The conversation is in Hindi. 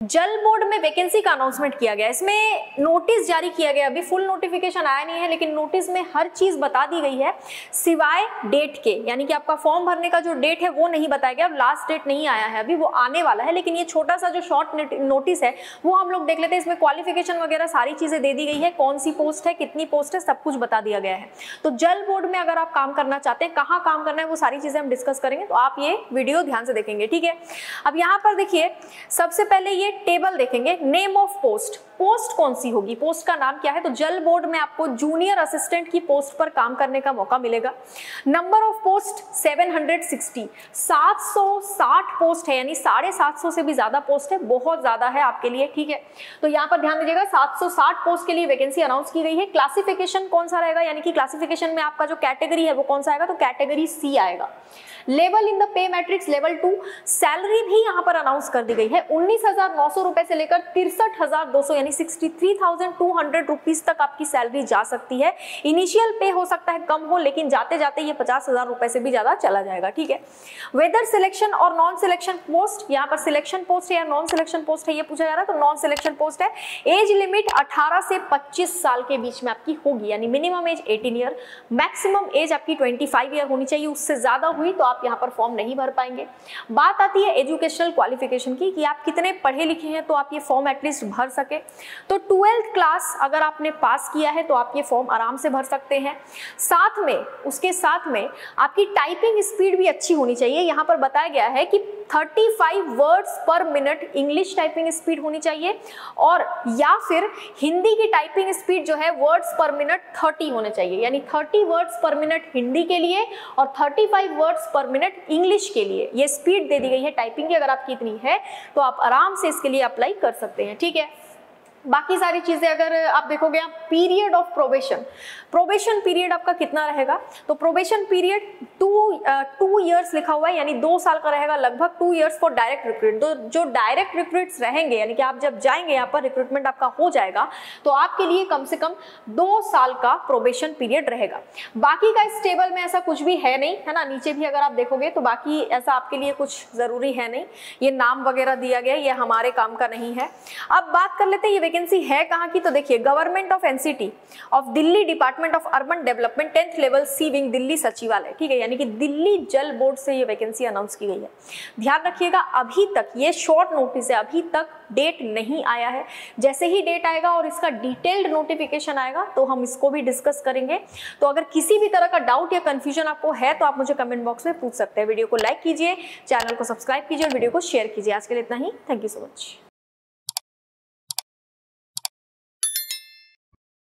जल बोर्ड में वैकेंसी का अनाउंसमेंट किया गया, इसमें नोटिस जारी किया गया, अभी फुल नोटिफिकेशन आया नहीं है लेकिन नोटिस में हर चीज बता दी गई है सिवाय डेट के, यानी कि आपका फॉर्म भरने का जो डेट है वो नहीं बताया गया और लास्ट डेट नहीं आया है, अभी वो आने वाला है। लेकिन ये छोटा सा जो शॉर्ट नोटिस है वो हम लोग देख लेते हैं। इसमें क्वालिफिकेशन वगैरह सारी चीजें दे दी गई है, कौन सी पोस्ट है, कितनी पोस्ट है, सब कुछ बता दिया गया है। तो जल बोर्ड में अगर आप काम करना चाहते हैं, कहाँ काम करना है, वो सारी चीजें हम डिस्कस करेंगे, तो आप ये वीडियो ध्यान से देखेंगे, ठीक है। अब यहाँ पर देखिए, सबसे पहले ये टेबल देखेंगे, नेम ऑफ पोस्ट, पोस्ट कौन सी होगी, पोस्ट का नाम क्या है। तो जल बोर्ड में आपको जूनियर असिस्टेंट की पोस्ट पर काम करने का मौका मिलेगा। नंबर ऑफ पोस्ट 760, 760 पोस्ट है, यानी 750 से भी ज्यादा पोस्ट है, बहुत ज्यादा है आपके लिए, ठीक है। तो यहाँ पर ध्यान दीजिएगा, 760 पोस्ट के लिए वैकेंसी अनाउंस की गई है। क्लासिफिकेशन कौन सा रहेगा, यानी कि क्लासिफिकेशन में आपका जो कैटेगरी है वो कौन सा आएगा, तो कैटेगरी सी आएगा। Level in the pay matrix level 2, salary भी यहाँ पर अनाउंस कर दी गई है, 19,900 रुपए से लेकर 63,200 यानी 63,200 रुपीज तक आपकी सैलरी जा सकती है। इनिशियल पे हो सकता है कम हो, लेकिन जाते जाते ये 50,000 रुपए से भी ज्यादा चला जाएगा, ठीक है। वेदर सिलेक्शन और नॉन सिलेक्शन पोस्ट, यहाँ पर सिलेक्शन पोस्ट है या नॉन सिलेक्शन पोस्ट है ये पूछा जा रहा है, तो नॉन सिलेक्शन पोस्ट है। एज लिमिट 18 से 25 साल के बीच में आपकी होगी, यानी minimum age 18 year, maximum age आपकी 25 ईयर होनी चाहिए, उससे ज्यादा हुई तो आप यहाँ पर फॉर्म नहीं भर पाएंगे। बात आती है एजुकेशनल क्वालिफिकेशन की, कि आप कितने पढ़े लिखे हैं तो आप ये फॉर्म एटलीस्ट भर सके। तो 12th क्लास अगर आपने पास किया है तो आप ये फॉर्म आराम से भर सकते हैं। साथ में, उसके साथ में आपकी टाइपिंग स्पीड भी अच्छी होनी चाहिए। यहाँ पर बताया गया है कि 35 वर्ड्स पर मिनट इंग्लिश टाइपिंग स्पीड होनी चाहिए, और या फिर हिंदी की टाइपिंग स्पीड जो है वर्ड्स पर मिनट 30 होने चाहिए, यानी 30 वर्ड्स पर मिनट हिंदी के लिए और 35 वर्ड्स पर मिनट इंग्लिश के लिए। ये स्पीड दे दी गई है टाइपिंग की, अगर आपकी इतनी है तो आप आराम से इसके लिए अप्लाई कर सकते हैं, ठीक है। बाकी सारी चीजें अगर आप देखोगे, period of probation, probation period आपका कितना रहेगा, तो प्रोबेशन पीरियड 2 इयर्स लिखा हुआ है, यानी 2 साल का रहेगा, लगभग 2 इयर्स फॉर डायरेक्ट रिक्रूट। तो जो डायरेक्ट रिक्रूट्स रहेंगे, यानी कि आप जब जाएंगे यहाँ पर रिक्रूटमेंट आपका हो जाएगा, तो आपके लिए कम से कम 2 साल का प्रोबेशन पीरियड रहेगा। बाकी का इस टेबल में ऐसा कुछ भी है नहीं, है ना, नीचे भी अगर आप देखोगे तो बाकी ऐसा आपके लिए कुछ जरूरी है नहीं, ये नाम वगैरह दिया गया, ये हमारे काम का नहीं है। अब बात कर लेते हैं ये वैकेंसी है कहाँ की, तो देखिए, government of NCT of Delhi, department of urban development, 10th level C wing, Delhi Sachivalaya, ठीक है, यानी कि दिल्ली जल बोर्ड से ये वैकेंसी अनाउंस की गई है। ध्यान रखिएगा, अभी तक ये शॉर्ट नोटिस है, अभी तक डेट नहीं आया है। जैसे ही डेट आएगा और इसका डिटेल्ड नोटिफिकेशन आएगा तो हम इसको भी डिस्कस करेंगे। तो अगर किसी भी तरह का डाउट या कंफ्यूजन आपको है तो आप मुझे कमेंट बॉक्स में पूछ सकते हैं। वीडियो को लाइक कीजिए, चैनल को सब्सक्राइब कीजिए और वीडियो को शेयर कीजिए। आज के लिए इतना ही, थैंक यू सो मच।